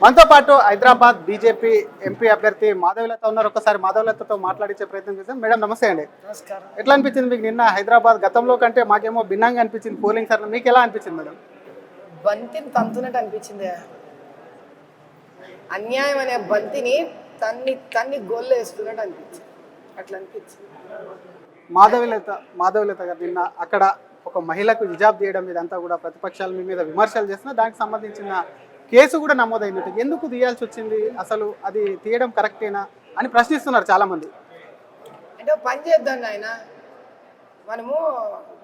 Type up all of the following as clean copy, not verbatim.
మనతో పాటు Hyderabad BJP MP అభ్యర్థి మాధవీలత ఉన్నారు. ఒకసారి మాధవీలతతో మాట్లాడించే ప్రయత్నం చేద్దాం. మేడం నమస్తే అండి. నమస్కారం. ఎట్లా అనిపించింది మీకు నిన్న హైదరాబాద్ గతంలో కంటే మాకేమో భిన్నంగా అనిపించింది పోలింగ్ సార్, మీకు ఎలా అనిపించింది మేడం? బంతిని తంతున్నట్టు అనిపించింది. అన్యాయం అనే బంతిని తన్ని తన్ని గోల్లో వేస్తున్నట్టు అనిపించింది. అట్లా అనిపించింది. మాధవీలత గారు నిన్న అక్కడ ఒక మహిళకు హిజాబ్ తీయడం ఇదంతా కూడా ప్రతిపక్షాలు మీ మీద విమర్శలు చేస్తున్నా, దానికి సంబంధించిన కేసు కూడా నమోదైనట్టు, ఎందుకు తీయాల్సి వచ్చింది, అసలు అది తీయడం కరెక్టేనా అని ప్రశ్నిస్తున్నారు చాలా మంది. అంటే పని చేద్దాం ఆయన, మనము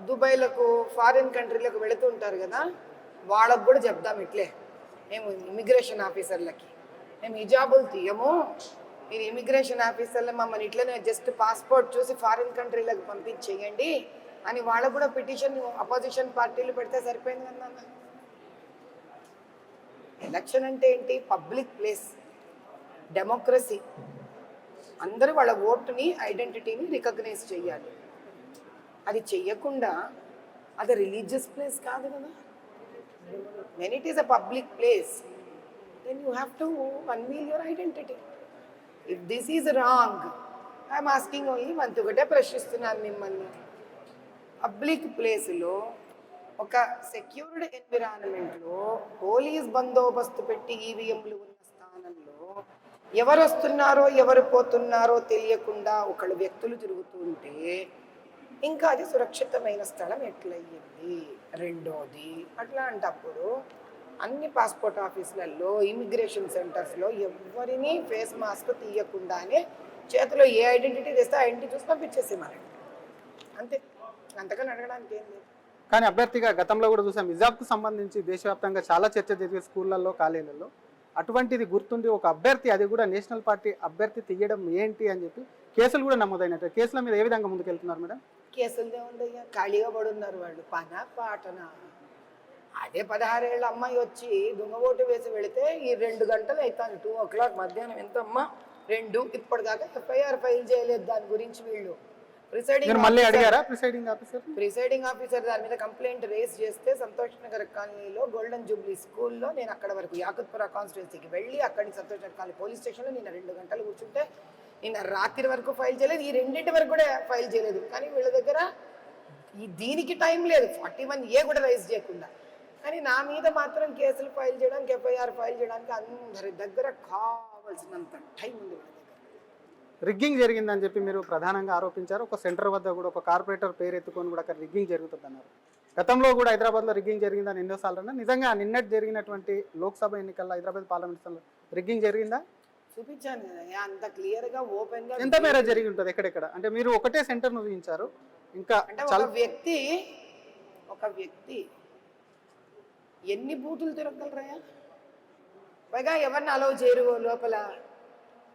దుబాయ్లకు ఫారిన్ కంట్రీలకు వెళుతూ ఉంటారు కదా, వాళ్ళకు కూడా చెప్దాం ఇట్లే, మేము ఇమిగ్రేషన్ ఆఫీసర్లకి మేము హిజాబులు తీయము, మీరు ఇమిగ్రేషన్ ఆఫీసర్లు మమ్మల్ని ఇట్లనే జస్ట్ పాస్పోర్ట్ చూసి ఫారిన్ కంట్రీలకు పంపించేయండి అని వాళ్ళకు కూడా పిటిషన్ అపోజిషన్ పార్టీలు పెడితే సరిపోయింది కదా. ఎలక్షన్ అంటే ఏంటి? పబ్లిక్ ప్లేస్, డెమోక్రసీ, అందరూ వాళ్ళ ఓటుని ఐడెంటిటీని రికగ్నైజ్ చేయాలి. అది చెయ్యకుండా అది రిలీజియస్ ప్లేస్ కాదు కదా. when it is a public place, then you have to unveil your identity. If this is wrong, I am asking only ఒకటే ప్రశ్నిస్తున్నాను మిమ్మల్ని. పబ్లిక్ ప్లేస్లో ఒక సెక్యూర్డ్ ఎన్విరాన్మెంట్లో పోలీస్ బందోబస్తు పెట్టి ఈవీఎంలు ఉన్న స్థానంలో ఎవరు వస్తున్నారో ఎవరు పోతున్నారో తెలియకుండా ఒకళ్ళు వ్యక్తులు తిరుగుతుంటే ఇంకా అది సురక్షితమైన స్థలం ఎట్లయ్యింది? రెండోది, అట్లాంటప్పుడు అన్ని పాస్పోర్ట్ ఆఫీసులలో, ఇమిగ్రేషన్ సెంటర్స్లో ఎవరిని ఫేస్ మాస్క్ తీయకుండానే చేతిలో ఏ ఐడెంటిటీ తెస్తే ఐడెంటిటీ చూసి పంపించేసి మరి అంతే, అంతకని అడగడానికి ఏం లేదు. కానీ అభ్యర్థిగా గతంలో కూడా చూసాం, హిజాబ్కు సంబంధించి దేశవ్యాప్తంగా చాలా చర్చ జరిగే స్కూళ్ళల్లో, కాలేజీలలో. అటువంటిది గుర్తుండి ఒక అభ్యర్థి, అది కూడా నేషనల్ పార్టీ అభ్యర్థి తీయడం ఏంటి అని చెప్పి కేసులు కూడా నమోదైనట్టు, కేసుల మీద ఏ విధంగా ముందుకెళ్తున్నారు మేడం? కేసులదే ఉందయ్యా, ఖాళీగా పడున్నారు వాళ్ళు, పనా పాటన. అదే 16 ఏళ్ళ అమ్మాయి వచ్చి దొంగ ఓటు వేసి వెళితే ఈ 2 గంటలు అవుతాను, 2 o'clock మధ్యాహ్నం ఎంత అమ్మా 2, ఇప్పటిదాకా ఎఫ్ఐఆర్ ఫైల్ చేయలేదు దాని గురించి. వీళ్ళు ప్రిసైడింగ్ ఆఫీసర్ దాని మీద కంప్లైంట్ రేస్ చేస్తే సంతోష్ నగర్ కాలనీలో గోల్డెన్ జూబ్లీ స్కూల్లో నేను అక్కడ వరకు యాకుత్పుర కాన్స్టిట్యున్సీకి వెళ్ళి అక్కడి నుంచి సంతోష్ నగర్ కాలనీ పోలీస్ స్టేషన్లో నిన్న 2 గంటలు కూర్చుంటే నిన్న రాత్రి వరకు ఫైల్ చేయలేదు, ఈ 2 వరకు కూడా ఫైల్ చేయలేదు. కానీ వీళ్ళ దగ్గర దీనికి టైం లేదు, 41A కూడా రైజ్ చేయకుండా. కానీ నా మీద మాత్రం కేసులు ఫైల్ చేయడానికి, ఎఫ్ఐఆర్ ఫైల్ చేయడానికి అందరి దగ్గర కావాల్సినంత టైం ఉంది. రిగ్గింగ్ జరిగిందని చెప్పి మీరు ప్రధానంగా ఆరోపించారు. ఒక సెంటర్ వద్ద కూడా ఒక కార్పొరేటర్ పేరు ఎత్తుకొని కూడా అక్కడ రిగ్గింగ్ జరుగుతుందన్నారు. గతంలో కూడా హైదరాబాద్లో రిగ్గింగ్ జరిగిందని ఎన్నోసార్లు అన్నా, నిజంగా నిన్నటి జరిగినటువంటి లోక్సభ ఎన్నికల్లో హైదరాబాద్ పార్లమెంట్ రిగ్గింగ్ జరిగిందా? చూపించాను కదా అంత క్లియర్గా, ఓపెన్గా. ఎంత మేర జరిగి ఉంటుంది? ఎక్కడెక్కడ అంటే మీరు ఒకటే సెంటర్ చూపించారు. ఇంకా అంటే ఒక వ్యక్తి ఎన్ని బూతులు తిరగలరా? పైగా ఎవరిని అలౌ చేయరు లోపల,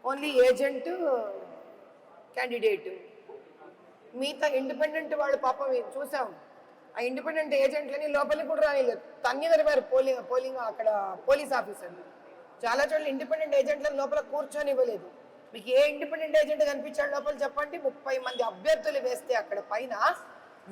ఓన్లీ ఏజెంట్, క్యాండిడేట్. మిగతా ఇండిపెండెంట్ వాళ్ళు పాపం చూసాం, ఆ ఇండిపెండెంట్ ఏజెంట్లని లోపలికి కూడా రానిలేదు, తన్ని తరివారు పోలింగ్ అక్కడ పోలీస్ ఆఫీసర్లు. చాలా చోట్ల ఇండిపెండెంట్ ఏజెంట్లను లోపల కూర్చొని ఇవ్వలేదు. మీకు ఏ ఇండిపెండెంట్ ఏజెంట్ కనిపించాడు లోపల చెప్పండి? 30 మంది అభ్యర్థులు వేస్తే అక్కడ పైన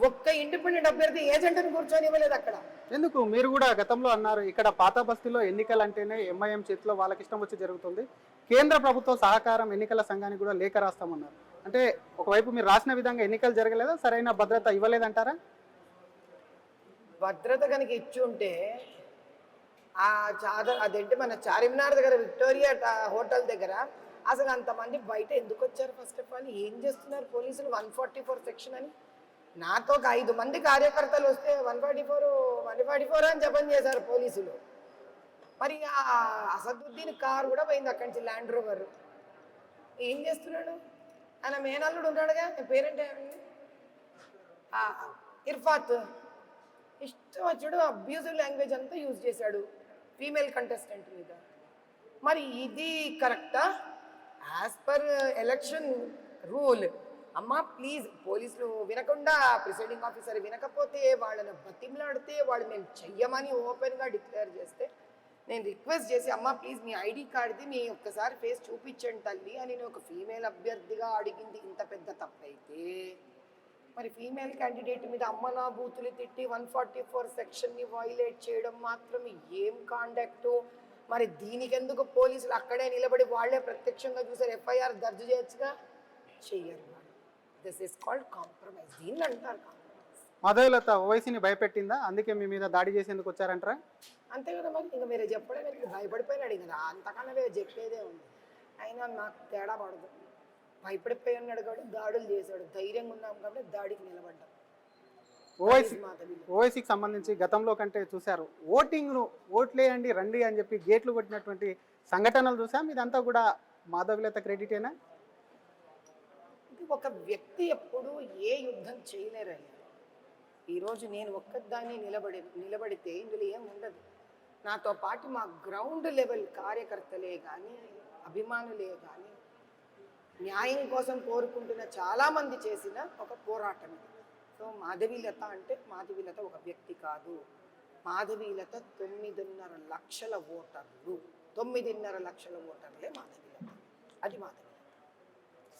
ఒక్క ఇండిపెండెంట్ అభ్యర్థి ఏజెంట్ని కూర్చొని ఇవ్వలేదు అక్కడ. ఎందుకు? మీరు కూడా గతంలో అన్నారు, ఇక్కడ పాత బస్తీలో ఎన్నికలు అంటేనే ఎంఐఎం చేతిలో వాళ్ళకి ఇష్టం వచ్చి జరుగుతుంది, కేంద్ర ప్రభుత్వ సహకారం ఎన్నికల సంఘానికి కూడా లేఖ రాస్తామన్నారు. అంటే ఒకవైపు మీరు రాసిన విధంగా ఎన్నికలు జరగలేదా? సరైన భద్రత ఇవ్వలేదంటారా? భద్రత కనుక ఇచ్చి ఉంటే అదేంటి మన చార్మినార్ దగ్గర విక్టోరియా హోటల్ దగ్గర అసలు అంతమంది బయట ఎందుకు వచ్చారు? ఫస్ట్ ఆఫ్ ఆల్ ఏం చేస్తున్నారు పోలీసులు? 144 సెక్షన్ అని నాతో ఒక 5 మంది కార్యకర్తలు వస్తే 144 అని జపం చేశారు పోలీసులు. మరి అసదుద్దీన్ కారు కూడా పోయింది అక్కడి నుంచి, ల్యాండ్ రోవర్. ఏం చేస్తున్నాడు? ఆయన మేనల్లుడు ఉన్నాడుగా, పేరెంట్ ఇర్ఫాత్. ఇష్టం వచ్చాడు, అబ్యూజివ్ లాంగ్వేజ్ అంతా యూజ్ చేశాడు ఫీమేల్ కంటెస్టెంట్ మీద. మరి ఇది కరెక్టా? యాజ్ పర్ ఎలక్షన్ రూల్, అమ్మా ప్లీజ్, పోలీసులు వినకుండా, ప్రిసైడింగ్ ఆఫీసర్ వినకపోతే, వాళ్ళని బతిమలాడితే, వాళ్ళు మేము చెయ్యమని ఓపెన్గా డిక్లేర్ చేస్తే, నేను రిక్వెస్ట్ చేసి అమ్మా ప్లీజ్ మీ ఐడి కార్డ్ది మీ ఒక్కసారి ఫేస్ చూపించండి తల్లి అని నేను ఒక ఫీమేల్ అభ్యర్థిగా అడిగింది ఇంత పెద్ద తప్పైతే, మరి ఫీమేల్ క్యాండిడేట్ మీద అమ్మనా బూతులు తిట్టి 144 సెక్షన్ని వైలేట్ చేయడం మాత్రం ఏం కాండక్టు? మరి దీనికి ఎందుకు పోలీసులు అక్కడే నిలబడి వాళ్ళే ప్రత్యక్షంగా చూసారు, ఎఫ్ఐఆర్ దర్జు చేయొచ్చుగా, చెయ్యరు. This is called compromise. దీన్ని అంటారు కాంప్రమైజ్. మాధవీలత ఓవైసీని భయపెట్టిందా, అందుకే మీ మీద దాడి చేసేందుకు వచ్చారంటారా? అంతే కదా మరి, ఇంకా మీరు చెప్పడం ఎందుకు, భయపడిపోయినాడు కదా, అంతకన్నా వేరే చెప్పేదే ఉంది. అయినా నాకు తేడా పడదు, భయపడిపోయి ఉన్నాడు కాబట్టి దాడులు చేశాడు, ధైర్యంగా ఉన్నాం కాబట్టి దాడికి నిలబడ్డాం. ఓవైసీకి సంబంధించి గతంలో కంటే చూశారు, ఓటింగ్ను ఓట్లేయండి రండి అని చెప్పి గేట్లు కొట్టినటువంటి సంఘటనలు చూసాం. ఇదంతా కూడా మాధవీలత క్రెడిటేనా? ఇది ఒక వ్యక్తి ఎప్పుడు ఏ యుద్ధం చేయలేరయ్యా. ఈరోజు నేను ఒక్కదాన్ని నిలబడితే ఇందులో ఏం ఉండదు. నాతో పాటు మా గ్రౌండ్ లెవెల్ కార్యకర్తలే కానీ అభిమానులే కానీ న్యాయం కోసం కోరుకుంటున్న చాలామంది చేసిన ఒక పోరాటం. సో మాధవీలత అంటే మాధవీలత ఒక వ్యక్తి కాదు, మాధవీలత 9.5 లక్షల ఓటర్లు, 9.5 లక్షల ఓటర్లే మాధవీలత. అది మాధవీలత.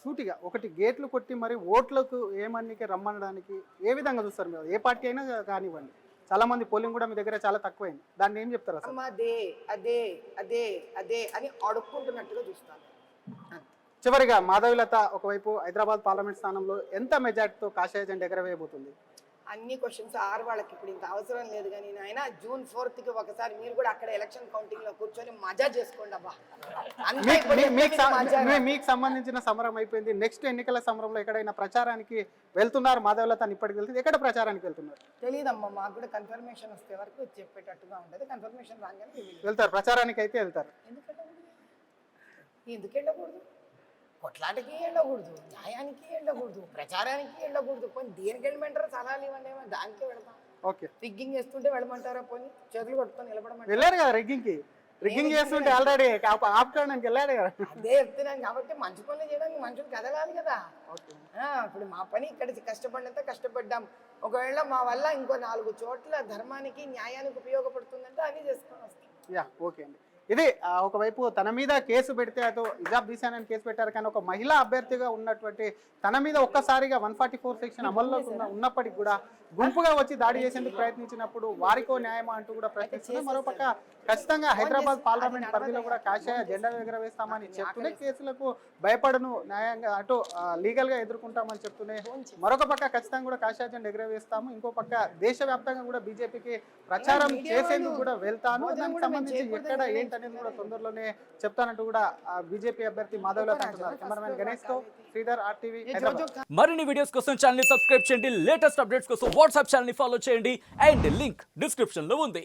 సూటిగా ఒకటి గేట్లు కొట్టి మరి ఓట్లకు ఏమన్నికి రమ్మనడానికి ఏ విధంగా చూస్తారు మీరు? ఏ పార్టీ అయినా కానివ్వండి, చాలా మంది పోలింగ్ కూడా మీ దగ్గర చాలా తక్కువైంది, దాన్ని ఏం చెప్తారు అసలు? అదే అదే అదే అదే అని అడుక్కుంటున్నట్టుగా చూస్తాను. చివరిగా మాధవీలత ఒకవైపు హైదరాబాద్ పార్లమెంట్ స్థానంలో ఎంత మెజార్టీతో కాషాయ జెండా ఎగరవేయబోతుంది? అన్ని క్వశ్చన్స్ వాళ్ళకి ఇప్పుడు ఇంత అవసరం లేదు. కానీ నాయన June 4th ఒకసారి మీరు కూడా అక్కడ ఎలక్షన్ కౌంటింగ్ లో కూర్చొని మజా చేసుకోండి అబ్బా. మీకు సంబంధించిన సమరం అయిపోయింది, నెక్స్ట్ ఎన్నికల సమరంలో ఎక్కడైనా ప్రచారానికి వెళ్తున్నారు మాధవీలత? ఇప్పటికి వెళ్తుంది, ఎక్కడ ప్రచారానికి వెళ్తున్నారు తెలియదమ్మా, మాకు కూడా కన్ఫర్మేషన్ వస్తే వరకు చెప్పేటట్టుగా ఉంటుంది. కన్ఫర్మేషన్ రాగానే వెళ్తారు, ప్రచారానికి అయితే వెళ్తారు. ఎందుకు వెళ్ళకూడదు? కొట్లాటకి వెళ్ళకూడదు, న్యాయానికి వెళ్ళకూడదు, ప్రచారానికి వెళ్ళకూడదు. పోనీ దేనికి వెళ్ళమంటారో సలహాలు ఇవ్వండి, దానికే వెళ్తాం. ఓకే, రిగ్గింగ్ చేస్తుంటే వెళ్ళమంటారా? పోనీ చేతులు కొట్టుకొని నిలబడమంటారు. వెళ్ళారు కదా రిగ్గింగ్ చేస్తుంటే ఆల్రెడీ ఆపుకోవడానికి వెళ్ళాడు కదా. అదే చెప్తున్నాను కాబట్టి మంచి పనులు చేయడానికి మనుషులు కదలాలి కదా. ఇప్పుడు మా పని ఇక్కడ కష్టపడినంత కష్టపడ్డాం. ఒకవేళ మా వల్ల ఇంకో 4 చోట్ల ధర్మానికి న్యాయానికి ఉపయోగపడుతుందంటే అన్నీ చేసుకొని వస్తాం. యా, ఓకే అండి. ఇది ఒకవైపు తన మీద కేసు పెడితే అటు హిజాబ్ తీశానని కేసు పెట్టారు, కానీ ఒక మహిళా అభ్యర్థిగా ఉన్నటువంటి తన మీద ఒక్కసారిగా 144 సెక్షన్ అమల్లో ఉన్నప్పటికీ కూడా గుంపుగా వచ్చి దాడి చేసేందుకు ప్రయత్నించినప్పుడు వారికో న్యాయమా అంటూ కూడా ప్రశ్నిస్తున్నారు. మరోపక్క ఖచ్చితంగా హైదరాబాద్ పార్లమెంట్ పరిధిలో కూడా కాషాయ జెండా ఎగరవేస్తామని చెప్తూనే కేసులకు భయపడను, న్యాయంగా అటు లీగల్ గా ఎదుర్కొంటామని చెప్తూనే మరొక పక్క ఖచ్చితంగా కూడా కాషాయ జెండా ఎగరవేస్తాము, ఇంకో పక్క దేశవ్యాప్తంగా కూడా బీజేపీకి ప్రచారం చేసేందుకు కూడా వెళ్తాను, దానికి సంబంధించి ఎక్కడ ఏంటనేది కూడా తొందరలోనే చెప్తానంటూ కూడా బీజేపీ అభ్యర్థి మాధవీలత అంటున్నారు. కెమెరామెన్ గణేష్ తో శ్రీధర్, RTV హైదరాబాద్. మరిన్ని వీడియోస్ కోసం ఛానల్ ని సబ్స్క్రైబ్ చేయండి, లేటెస్ట్ అప్డేట్స్ కోసం వాట్సాప్ ఛానల్ ని ఫాలో చేయండి, అండ్ లింక్ డిస్క్రిప్షన్ లో ఉంది.